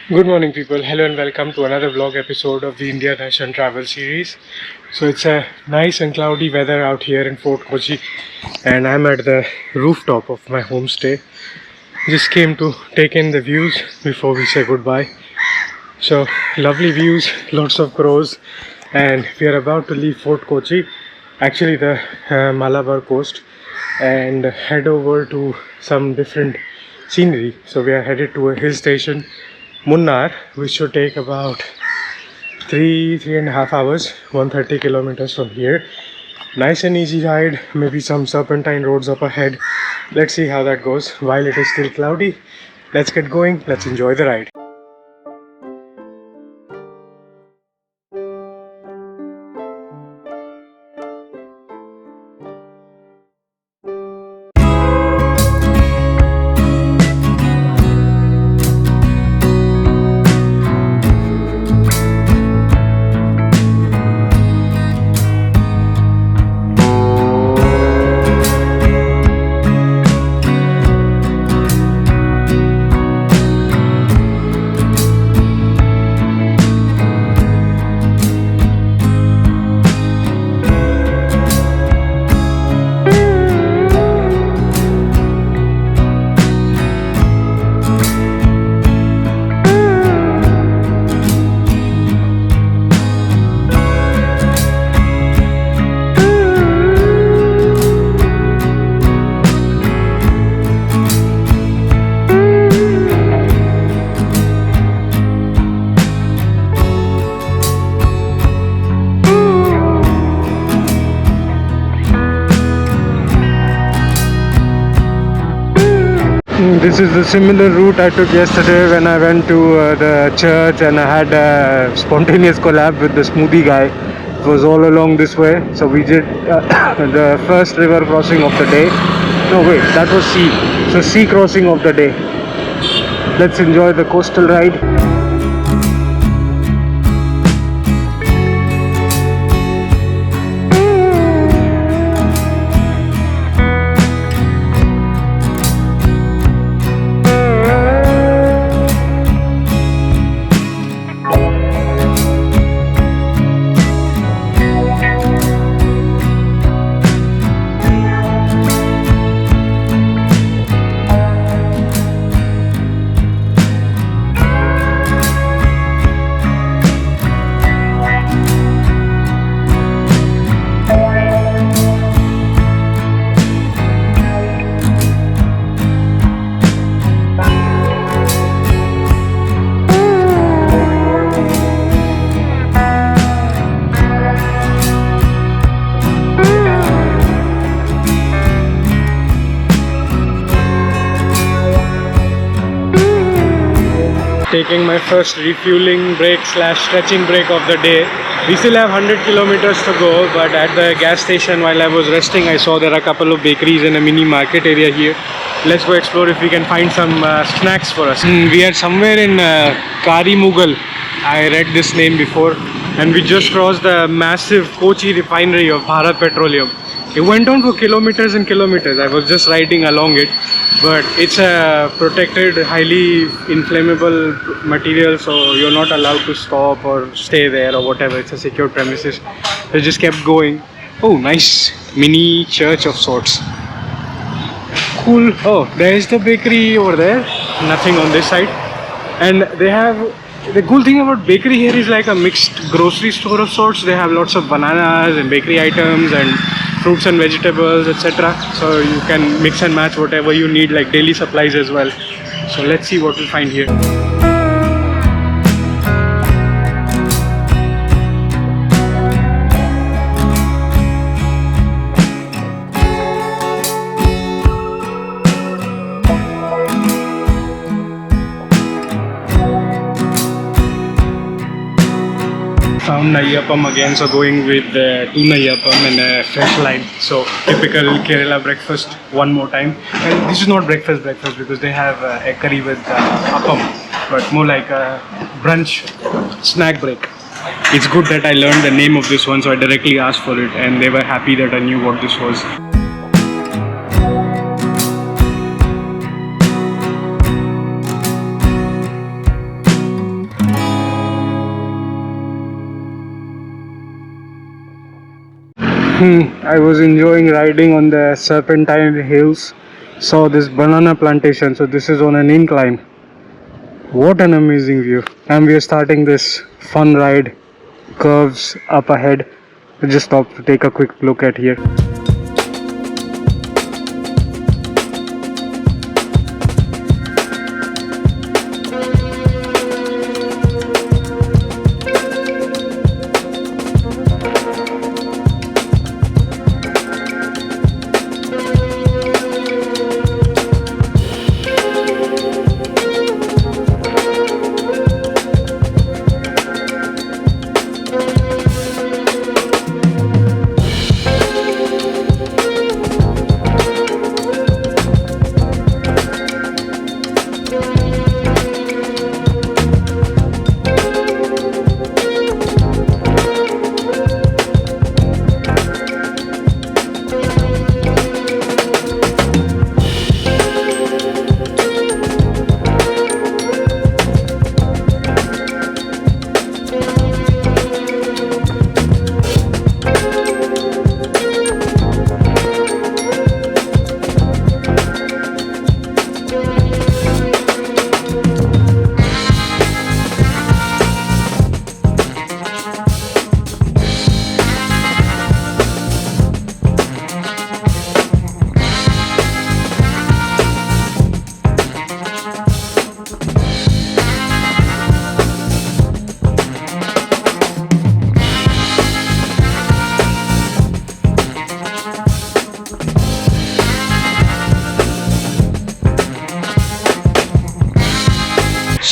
Good morning, people. Hello and welcome to another vlog episode of the India Darshan travel series. So it's a nice and cloudy weather out here in Fort Kochi, and I'm at the rooftop of my homestay. Just came to take in the views before we say goodbye. So lovely views, lots of crows, and we are about to leave Fort Kochi, actually the Malabar coast, and head over to some different scenery. So we are headed to a hill station, Munnar, which should take about 3.5 hours, 130 kilometers from here. Nice and easy ride, maybe some serpentine roads up ahead. Let's see how that goes. While it is still cloudy, let's get going, let's enjoy the ride. This is the similar route I took yesterday when I went to the church, and I had a spontaneous collab with the smoothie guy. It was all along this way. So we did the first river crossing of the day. No, wait, that was sea. So sea crossing of the day. Let's enjoy the coastal ride. Taking my first refueling break / stretching break of the day. We still have 100 kilometers to go, but at the gas station while I was resting, I saw there are a couple of bakeries and a mini market area here. Let's go explore if we can find some snacks for us. We are somewhere in Kari Mughal. I read this name before, and we just crossed the massive Kochi refinery of Bharat Petroleum. It went on for kilometers and kilometers. I was just riding along it, but it's a protected, highly inflammable material, so you're not allowed to stop or stay there or whatever. It's a secure premises. I just kept going. Oh, nice mini church of sorts. Cool. Oh, there's the bakery over there. Nothing on this side. And they have, the cool thing about bakery here is like a mixed grocery store of sorts. They have lots of bananas and bakery items and fruits and vegetables, etc. So you can mix and match whatever you need, like daily supplies as well. So let's see what we'll find here. Found Nayyapam again, so going with two Nayyapam and a fresh lime. So typical Kerala breakfast one more time. And this is not breakfast because they have egg curry with appam, but more like a brunch snack break. It's good that I learned the name of this one, so I directly asked for it, and they were happy that I knew what this was. I was enjoying riding on the serpentine hills. Saw this banana plantation, so this is on an incline. What an amazing view. And we are starting this fun ride, curves up ahead. I just stopped to take a quick look at here.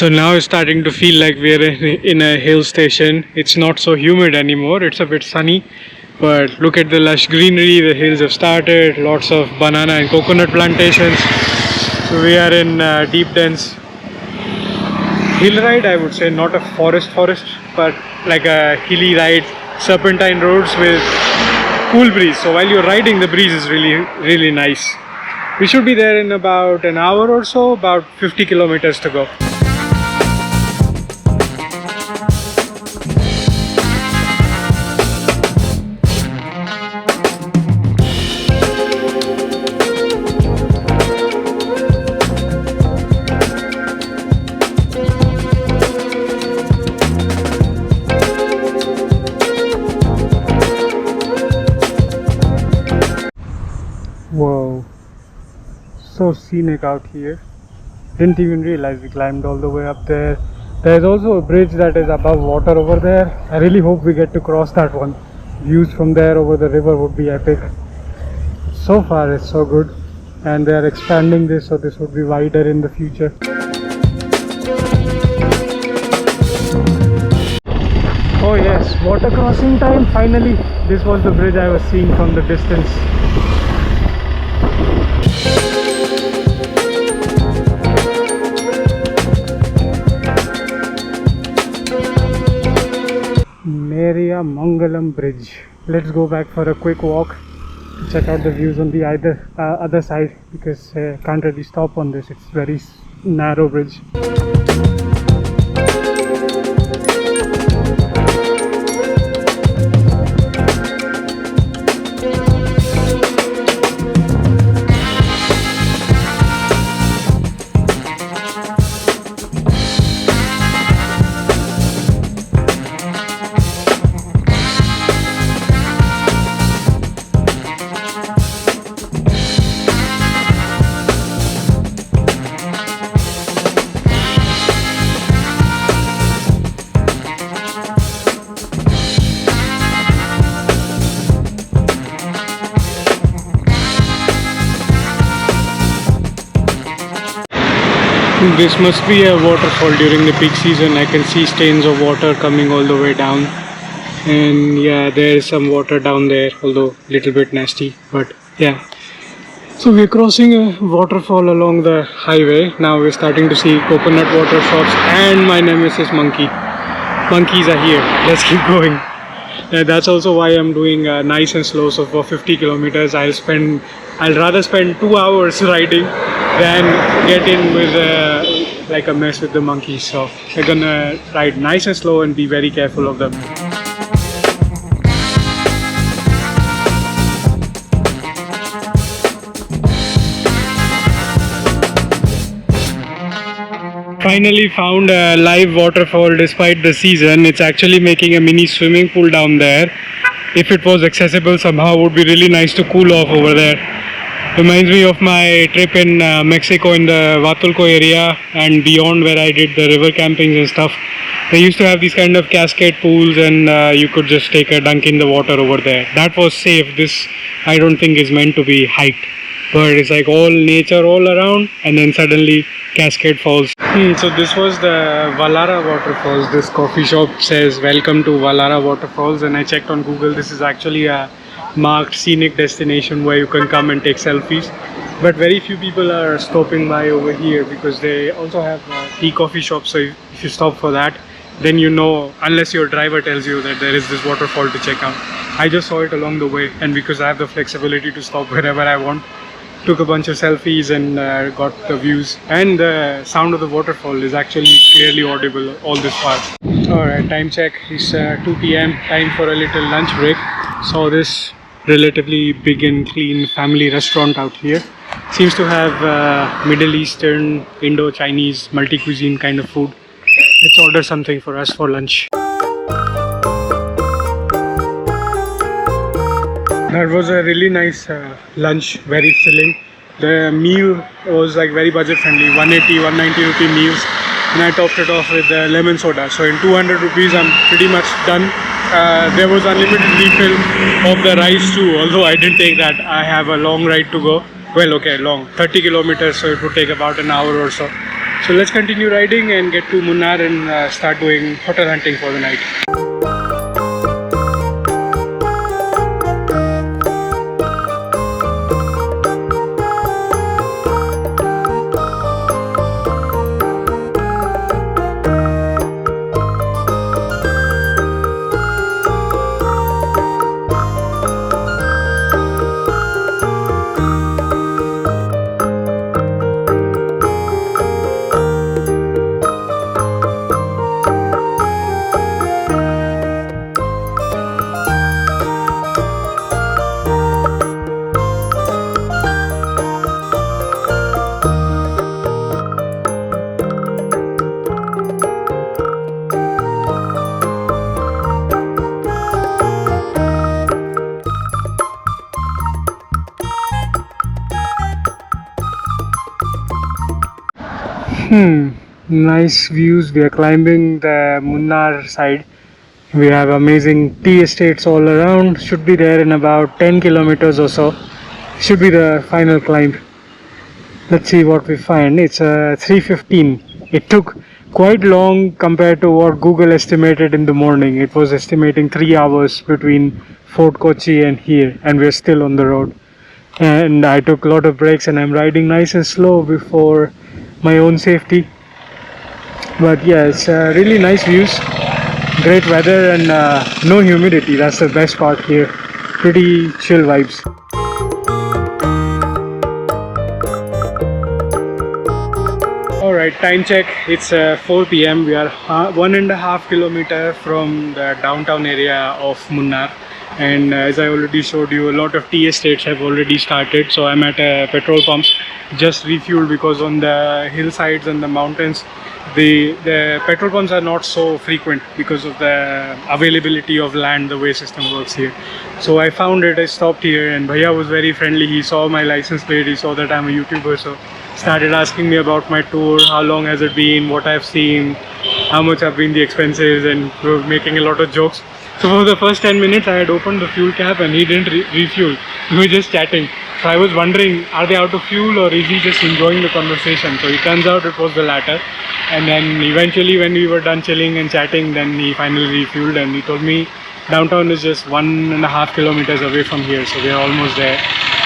So now it's starting to feel like we're in a hill station. It's not so humid anymore, it's a bit sunny. But look at the lush greenery, the hills have started, lots of banana and coconut plantations. So we are in deep dense hill ride, I would say, not a forest, but like a hilly ride, serpentine roads with cool breeze. So while you're riding, the breeze is really nice. We should be there in about an hour or so, about 50 kilometers to go. Whoa, so scenic out here. Didn't even realize we climbed all the way up there. There's also a bridge that is above water over there. I really hope we get to cross that one. Views from there over the river would be epic. So far it's so good, and they are expanding this, so this would be wider in the future. Oh yes, water crossing time finally. This was the bridge I was seeing from the distance. Mangalam Bridge. Let's go back for a quick walk, check out the views on the other side, because can't really stop on this. It's very narrow bridge. This must be a waterfall during the peak season. I can see stains of water coming all the way down, and yeah, there is some water down there, although a little bit nasty, but yeah. So we're crossing a waterfall along the highway. Now we're starting to see coconut water shops and my nemesis monkey. Monkeys are here. Let's keep going. That's also why I'm doing nice and slow. So for 50 kilometers I'll rather spend 2 hours riding than get in with like a mess with the monkeys. So we're gonna ride nice and slow and be very careful of them. finally found a live waterfall despite the season. It's actually making a mini swimming pool down there. If it was accessible somehow, it would be really nice to cool off over there. Reminds me of my trip in Mexico in the Huatulco area and beyond, where I did the river campings and stuff. They used to have these kind of cascade pools, and you could just take a dunk in the water over there. That was safe. This I don't think is meant to be hiked, but it's like all nature all around, and then suddenly cascade falls. So this was the Valara Waterfalls. This coffee shop says welcome to Valara Waterfalls, and I checked on Google. This is actually a marked scenic destination where you can come and take selfies, but very few people are stopping by over here because they also have tea coffee shops. So if you stop for that, then you know, unless your driver tells you that there is this waterfall to check out. I just saw it along the way, and because I have the flexibility to stop wherever I want, took a bunch of selfies and got the views, and the sound of the waterfall is actually clearly audible all this far. Alright, time check is 2 p.m. time for a little lunch break. Saw this relatively big and clean family restaurant out here. Seems to have Middle Eastern, Indo-Chinese, multi-cuisine kind of food. Let's order something for us for lunch. That was a really nice lunch, very filling. The meal was like very budget friendly, 180, 190 rupee meals, and I topped it off with lemon soda. So in 200 rupees I'm pretty much done. There was unlimited refill of the rice too, although I didn't take that. I have a long ride to go. Well, okay, long, 30 kilometers, so it would take about an hour or so. So let's continue riding and get to Munnar and start doing hotel hunting for the night. Nice views. We are climbing the Munnar side. We have amazing tea estates all around. Should be there in about 10 kilometers or so. Should be the final climb. Let's see what we find. It's 3:15. It took quite long compared to what Google estimated in the morning. It was estimating 3 hours between Fort Kochi and here, and we're still on the road. And I took a lot of breaks, and I'm riding nice and slow before my own safety. But yeah, it's really nice views, great weather, and no humidity. That's the best part here. Pretty chill vibes. Alright, time check. It's 4 p.m. We are 1.5 kilometers from the downtown area of Munnar. And as I already showed you, a lot of tea estates have already started. So I'm at a petrol pump, just refueled, because on the hillsides and the mountains, the petrol pumps are not so frequent because of the availability of land, the way system works here. So I found it, I stopped here, and Bhaiya was very friendly. He saw my license plate, he saw that I'm a YouTuber, so started asking me about my tour, how long has it been, what I've seen, how much have been the expenses, and we were making a lot of jokes. So for the first 10 minutes I had opened the fuel cap and he didn't refuel. We were just chatting. So I was wondering, are they out of fuel or is he just enjoying the conversation? So it turns out it was the latter. And then eventually when we were done chilling and chatting, then he finally refueled, and he told me downtown is just 1.5 kilometers away from here. So we are almost there.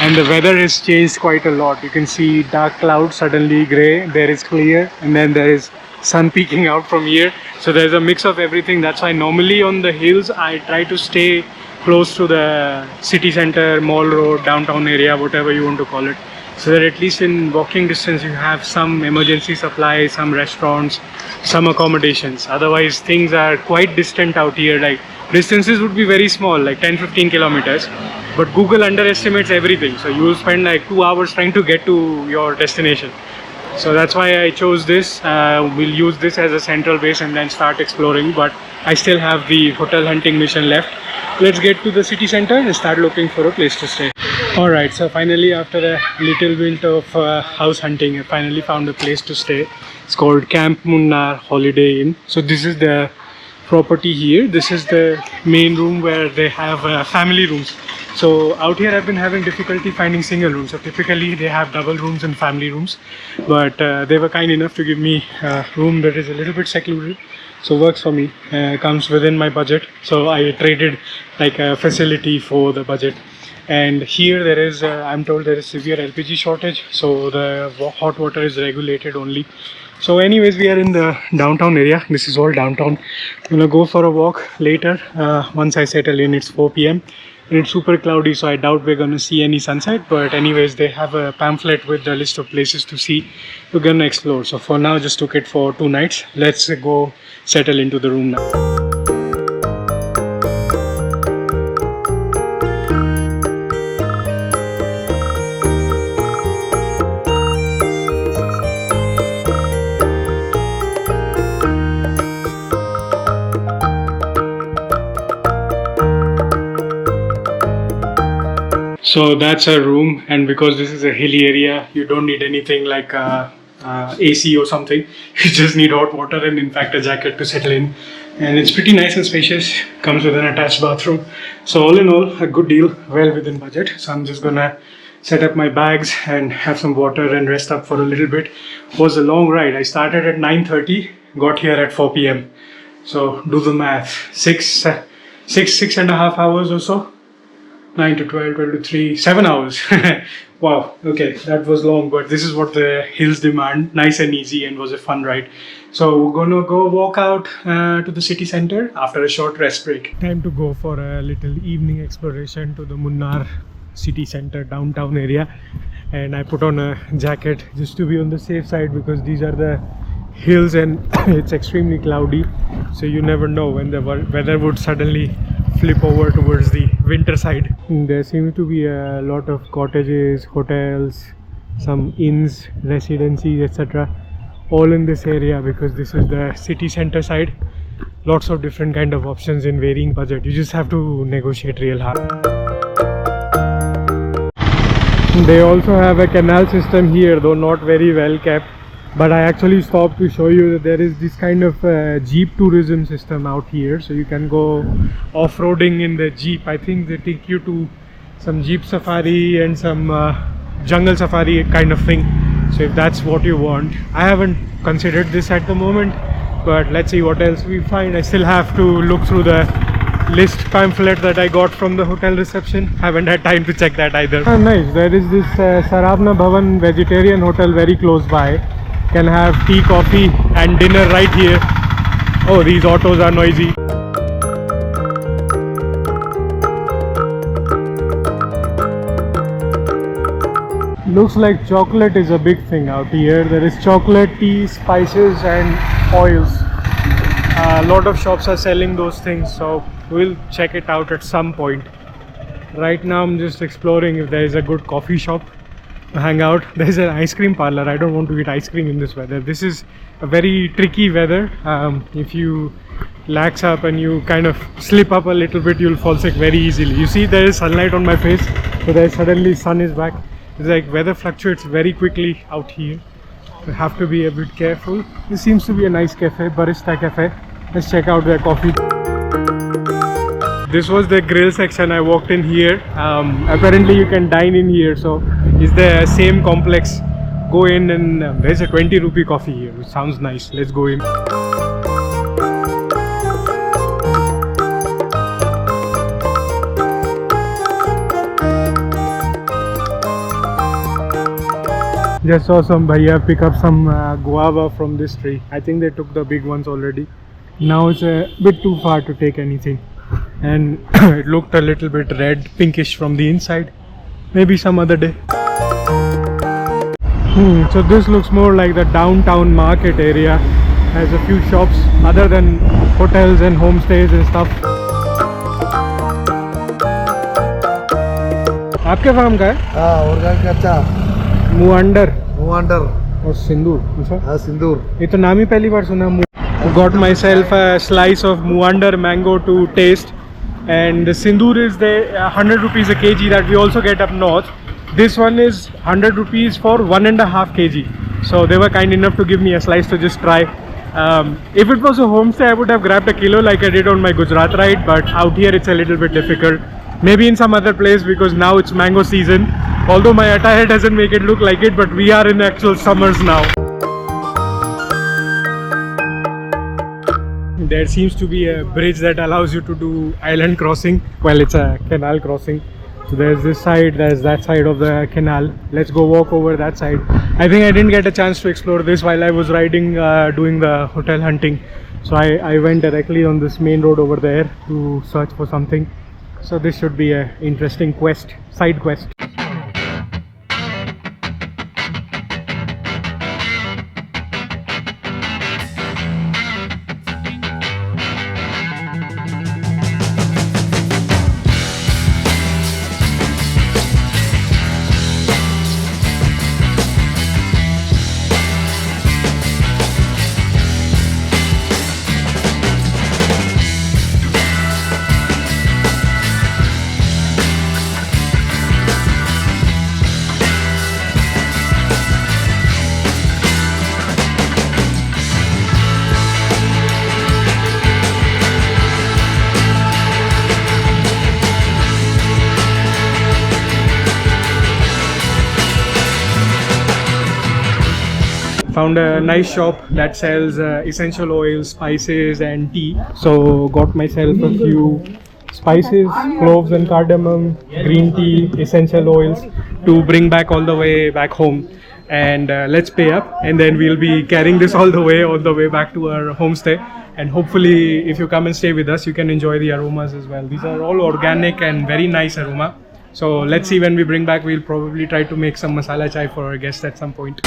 And the weather has changed quite a lot. You can see dark clouds, suddenly grey, there is clear, and then there is sun peeking out from here. So there's a mix of everything. That's why normally on the hills I try to stay close to the city center, mall road, downtown area, whatever you want to call it, so that at least in walking distance you have some emergency supplies, some restaurants, some accommodations. Otherwise things are quite distant out here. Like distances would be very small, like 10-15 kilometers, but Google underestimates everything. So you will spend like 2 hours trying to get to your destination. So that's why I chose this. We'll use this as a central base and then start exploring, but I still have the hotel hunting mission left. Let's get to the city center and start looking for a place to stay. Alright, so finally after a little bit of house hunting, I finally found a place to stay. It's called Camp Munnar Holiday Inn. So this is the property here. This is the main room where they have family rooms. So out here I've been having difficulty finding single rooms. So typically they have double rooms and family rooms, but they were kind enough to give me a room that is a little bit secluded. So works for me, comes within my budget. So I traded like a facility for the budget. And here there is, I'm told there is severe LPG shortage. So the hot water is regulated only. So anyways, we are in the downtown area. This is all downtown. I'm gonna go for a walk later. Once I settle in, it's 4 p.m. and it's super cloudy, so I doubt we're gonna see any sunset. But anyways, they have a pamphlet with the list of places to see. We're gonna explore. So for now, just took it for 2 nights. Let's go settle into the room now. So that's a room, and because this is a hilly area, you don't need anything like AC or something. You just need hot water and in fact a jacket to settle in. And it's pretty nice and spacious, comes with an attached bathroom. So all in all, a good deal, well within budget. So I'm just gonna set up my bags and have some water and rest up for a little bit. It was a long ride. I started at 9:30, got here at 4 p.m. So do the math, six and a half hours or so. 9 to 12, 12 to 3, 7 hours. Wow, okay, that was long, but this is what the hills demand. Nice and easy, and was a fun ride. So we're gonna go walk out to the city center after a short rest break. Time to go for a little evening exploration to the Munnar city center downtown area. And I put on a jacket just to be on the safe side, because these are the hills and it's extremely cloudy. So you never know when the weather would suddenly flip over towards the winter side. There seems to be a lot of cottages, hotels, some inns, residencies, etc. all in this area, because this is the city center side. Lots of different kind of options in varying budget. You just have to negotiate real hard. They also have a canal system here, though not very well kept. But I actually stopped to show you that there is this kind of jeep tourism system out here. So you can go off-roading in the jeep. I think they take you to some jeep safari and some jungle safari kind of thing. So if that's what you want. I haven't considered this at the moment, but let's see what else we find. I still have to look through the list pamphlet that I got from the hotel reception. Haven't had time to check that either. Oh, nice. There is this Saravana Bhavan vegetarian hotel very close by. Can have tea, coffee and dinner right here. Oh, these autos are noisy. Looks like chocolate is a big thing out here. There is chocolate, tea, spices and oils. A lot of shops are selling those things, so we'll check it out at some point. Right now I'm just exploring if there is a good coffee shop to hang out. There's an ice cream parlor. I don't want to eat ice cream in this weather. This is a very tricky weather. If you lax up and you kind of slip up a little bit, you'll fall sick very easily. You see there is sunlight on my face, so there suddenly sun is back. It's like weather fluctuates very quickly out here. You have to be a bit careful. This seems to be a nice cafe, barista cafe. Let's check out their coffee. This was the grill section. I walked in here. Apparently you can dine in here, so it's the same complex. Go in and there's a 20 rupee coffee here, which sounds nice. Let's go in. Just saw some bhaiya pick up some guava from this tree. I think they took the big ones already. Now it's a bit too far to take anything. And it looked a little bit red, pinkish from the inside. Maybe some other day. So this looks more like the downtown market area. Has a few shops other than hotels and homestays and stuff. आपके farm का है? हाँ, organic अच्छा। मुअंडर और सिंदूर अच्छा हाँ सिंदूर ये तो नाम ही पहली बार सुना got myself a slice of muander mango to taste and the sindoor is the 100 rupees a kg that we also get up north. This one is 100 rupees for 1.5 kg, so they were kind enough to give me a slice to just try. If it was a homestay I would have grabbed a kilo like I did on my Gujarat ride, but out here it's a little bit difficult. Maybe in some other place because now it's mango season, although my attire doesn't make it look like it, but we are in actual summers now. There seems to be a bridge that allows you to do island crossing. Well, it's a canal crossing. So there's this side, there's that side of the canal. Let's go walk over that side. I think I didn't get a chance to explore this while I was riding, doing the hotel hunting. So I went directly on this main road over there to search for something. So this should be an interesting quest, side quest. Found a nice shop that sells essential oils, spices and tea. So got myself a few spices, cloves and cardamom, green tea, essential oils to bring back all the way back home. And let's pay up and then we'll be carrying this all the way back to our homestay. And hopefully if you come and stay with us, you can enjoy the aromas as well. These are all organic and very nice aroma. So let's see, when we bring back, we'll probably try to make some masala chai for our guests at some point.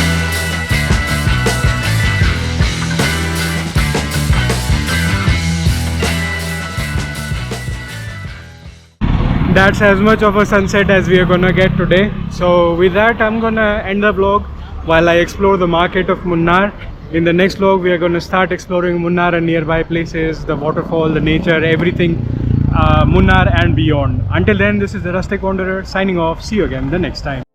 That's as much of a sunset as we are gonna get today. So with that, I'm gonna end the vlog while I explore the market of Munnar. In the next vlog, we are gonna start exploring Munnar and nearby places, the waterfall, the nature, everything Munnar and beyond. Until then, this is the Rustic Wanderer signing off. See you again the next time.